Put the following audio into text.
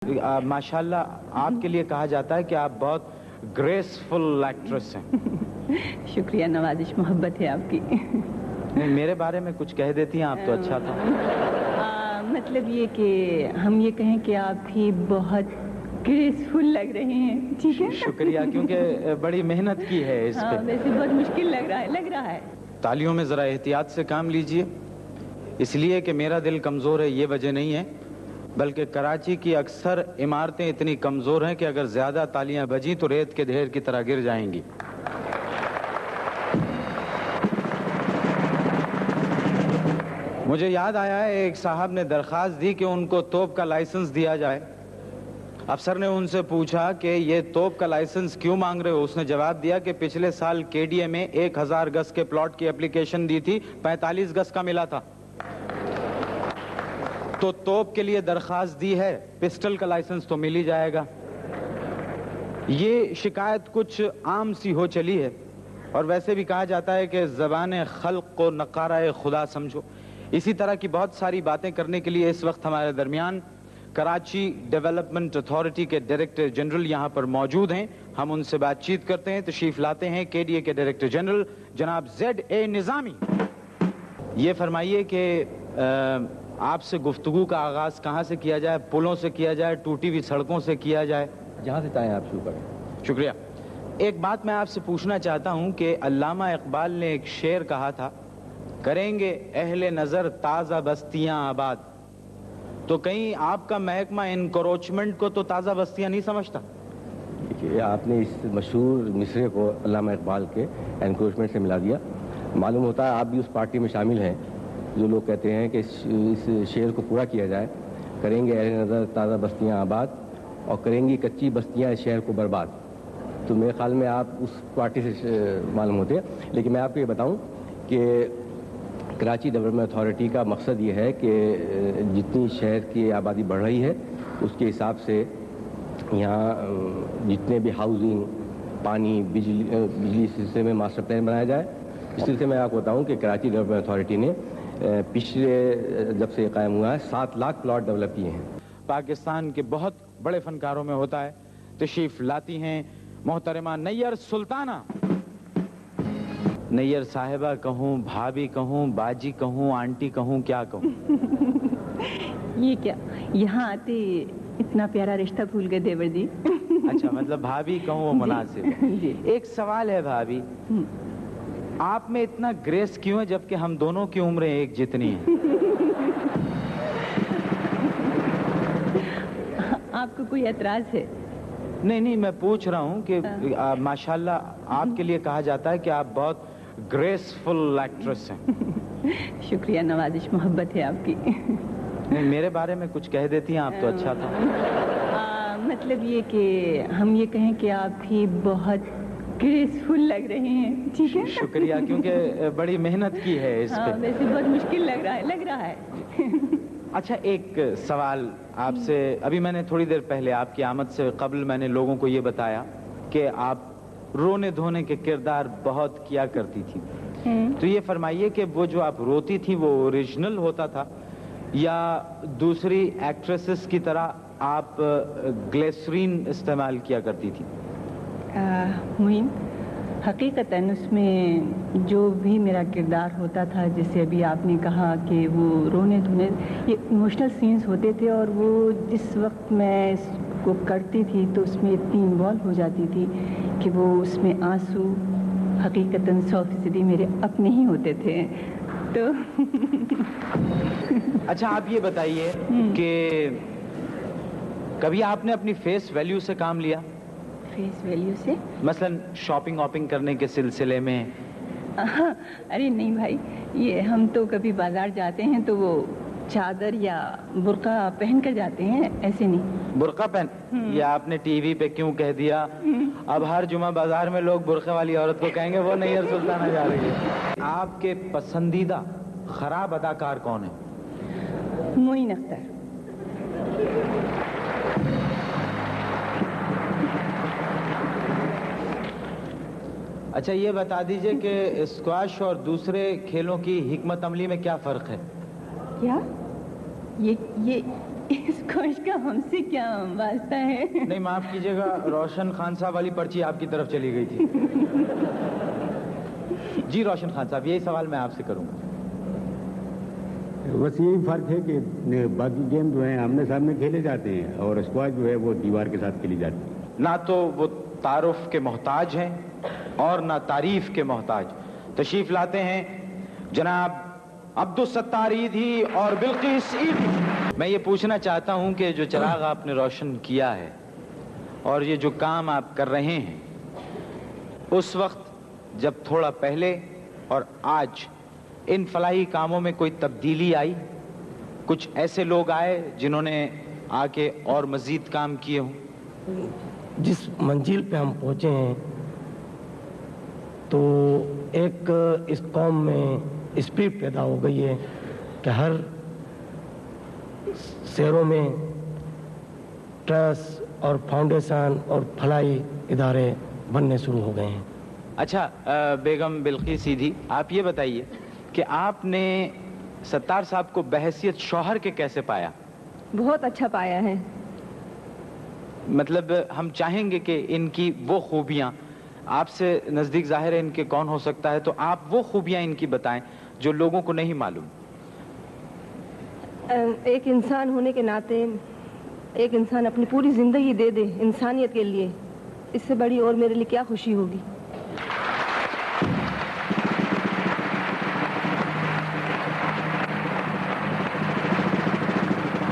माशाल्लाह आपके लिए कहा जाता है कि आप बहुत ग्रेसफुल एक्ट्रेस हैं। शुक्रिया, नवाजिश मोहब्बत है आपकी। नहीं, मेरे बारे में कुछ कह देती हैं आप तो अच्छा था। मतलब ये कि हम ये कहें कि आप भी बहुत ग्रेसफुल लग रहे हैं। ठीक है, शुक्रिया, क्योंकि बड़ी मेहनत की है इस पे। वैसे बहुत मुश्किल लग रहा है। तालियों में जरा एहतियात से काम लीजिए, इसलिए कि मेरा दिल कमजोर है ये वजह नहीं है, बल्कि कराची की अक्सर इमारतें इतनी कमजोर हैं कि अगर ज्यादा तालियां बजी तो रेत के ढेर की तरह गिर जाएंगी। मुझे याद आया है, एक साहब ने दरख्वास्त दी कि उनको तोप का लाइसेंस दिया जाए। अफसर ने उनसे पूछा कि ये तोप का लाइसेंस क्यों मांग रहे हो। उसने जवाब दिया कि पिछले साल केडीए में 1000 गज के प्लॉट की एप्लीकेशन दी थी, 45 गज का मिला था, तो तोप के लिए दरख्वास्त दी है, पिस्टल का लाइसेंस तो मिल ही जाएगा। ये शिकायत कुछ आम सी हो चली है, और वैसे भी कहा जाता है कि ज़बान खल्क को नकारा खुदा समझो। इसी तरह की बहुत सारी बातें करने के लिए इस वक्त हमारे दरमियान कराची डेवलपमेंट अथॉरिटी के डायरेक्टर जनरल यहाँ पर मौजूद हैं। हम उनसे बातचीत करते हैं। तशरीफ लाते हैं केडीए के डायरेक्टर जनरल जनाब ZA निज़ामी। ये फरमाइए कि आपसे गुफ्तगू का आगाज कहाँ से किया जाए? पुलों से किया जाए, टूटी हुई सड़कों से किया जाए? जहाँ से चाहें आप शुरू करें। शुक्रिया। एक बात मैं आपसे पूछना चाहता हूँ कि अल्लामा इकबाल ने एक शेर कहा था, करेंगे अहले नजर ताज़ा बस्तियां आबाद, तो कहीं आपका महकमा इनक्रोचमेंट को तो ताज़ा बस्तियां नहीं समझता? देखिए, आपने इस मशहूर मिसरे को अल्लामा इकबाल के एनक्रोचमेंट से मिला दिया। मालूम होता है आप भी उस पार्टी में शामिल हैं जो लोग कहते हैं कि इस शेर को पूरा किया जाए, करेंगे अहले नज़र ताज़ा बस्तियां आबाद और करेंगी कच्ची बस्तियां इस शहर को बर्बाद। तो मेरे ख्याल में आप उस पार्टी से मालूम होते हैं। लेकिन मैं आपको ये बताऊं कि कराची डेवलपमेंट अथॉरिटी का मकसद ये है कि जितनी शहर की आबादी बढ़ रही है उसके हिसाब से यहाँ जितने भी हाउसिंग, पानी, बिजली सिलसिले में मास्टर प्लान बनाया जाए। इस सिलसिले में आपको बताऊँ कि कराची डेवलपमेंट अथॉरिटी ने पिछले जब से कायम हुआ है 7 लाख प्लॉट डेवलप किए हैं। पाकिस्तान के बहुत बड़े फनकारों में होता है। तशरीफ लाती हैं मोहतरमा नैयर सुल्ताना। नैयर साहिबा कहूँ, भाभी कहूँ, बाजी कहूँ, आंटी कहूँ, क्या कहूँ? ये क्या, यहाँ आते इतना प्यारा रिश्ता भूल गए देवर जी। अच्छा, मतलब भाभी कहूँ वो मुनासिब। एक सवाल है भाभी, आप में इतना ग्रेस क्यों है जबकि हम दोनों की उम्रें एक जितनी हैं? आपको कोई एतराज है? नहीं, मैं पूछ रहा हूँ कि माशाल्लाह आपके लिए कहा जाता है कि आप बहुत ग्रेसफुल एक्ट्रेस हैं। शुक्रिया, नवाजिश मोहब्बत है आपकी। नहीं, मेरे बारे में कुछ कह देती हैं आप तो अच्छा था। मतलब ये कि हम ये कहें कि आप भी बहुत ग्रेसफुल लग रहे हैं। ठीक है, शुक्रिया, क्योंकि बड़ी मेहनत की है इस पे। वैसे बहुत मुश्किल लग रहा है। अच्छा, एक सवाल आपसे। अभी मैंने थोड़ी देर पहले आपकी आमद से कबल मैंने लोगों को ये बताया कि आप रोने धोने के किरदार बहुत किया करती थी। तो ये फरमाइए कि वो जो आप रोती थी वो ओरिजिनल होता था या दूसरी एक्ट्रेसेस की तरह आप ग्लिसरीन इस्तेमाल किया करती थी? मुइन, हकीकतन उसमें जो भी मेरा किरदार होता था, जैसे अभी आपने कहा कि वो रोने धोने, ये इमोशनल सीन्स होते थे, और वो जिस वक्त मैं इसको करती थी तो उसमें इतनी इन्वॉल्व हो जाती थी कि वो उसमें आंसू हकीकतन 100% मेरे अपने ही होते थे। तो अच्छा, आप ये बताइए कि कभी आपने अपनी फेस वैल्यू से काम लिया? फेस वैल्यू से? मसलन शॉपिंग वॉपिंग करने के सिलसिले में? अरे नहीं भाई, ये हम तो कभी बाजार जाते हैं तो वो चादर या बुर्का पहन कर जाते हैं, ऐसे नहीं। बुर्का पहन? या आपने टीवी पे क्यों कह दिया? अब हर जुमा बाजार में लोग बुर्के वाली औरत को कहेंगे वो नैयर सुल्ताना जा रही है। आपके पसंदीदा खराब अदाकार कौन है? मोइन अख्तर। अच्छा, ये बता दीजिए कि स्क्वाश और दूसरे खेलों की हिकमत अमली में क्या फर्क है? क्या? اس کوشش کا ہم سے کیا واسطہ ہے؟ نہیں معاف کیجیے گا، روشن خان صاحب والی پرچی آپ کی طرف چلی گئی تھی۔ جی روشن خان صاحب، یہی سوال میں آپ سے کروں گا۔ بس یہی فرق ہے کہ باقی گیم جو ہیں آمنے سامنے کھیلے جاتے ہیں اور اسکواش جو ہے وہ دیوار کے ساتھ کھیلی جاتی ہے۔ نہ تو وہ تعارف کے محتاج ہیں اور نہ تعریف کے محتاج۔ تشریف لاتے ہیں جناب عبدالستار ایدھی اور بلقیس ایدھی۔ میں یہ پوچھنا چاہتا ہوں کہ جو چراغ آپ نے روشن کیا ہے اور یہ جو کام آپ کر رہے ہیں، اس وقت جب تھوڑا پہلے اور آج ان فلاحی کاموں میں کوئی تبدیلی آئی؟ کچھ ایسے لوگ آئے جنہوں نے آ کے اور مزید کام کیے ہوں؟ جس منزل پہ ہم پہنچے ہیں تو ایک اس قوم میں اسپرٹ پیدا ہو گئی ہے کہ ہر شہروں میں ٹرسٹ اور فاؤنڈیشن اور فلاحی ادارے بننے شروع ہو گئے ہیں۔ اچھا بیگم بلقیس ایدھی، آپ یہ بتائیے کہ آپ نے ستار صاحب کو بحیثیت شوہر کے کیسے پایا؟ بہت اچھا پایا ہے۔ مطلب ہم چاہیں گے کہ ان کی وہ خوبیاں آپ سے نزدیک ظاہر ہے ان کے کون ہو سکتا ہے، تو آپ وہ خوبیاں ان کی بتائیں جو لوگوں کو نہیں معلوم۔ ایک انسان ہونے کے ناطے ایک انسان اپنی پوری زندگی دے دے انسانیت کے لیے، اس سے بڑی اور میرے لیے کیا خوشی ہوگی۔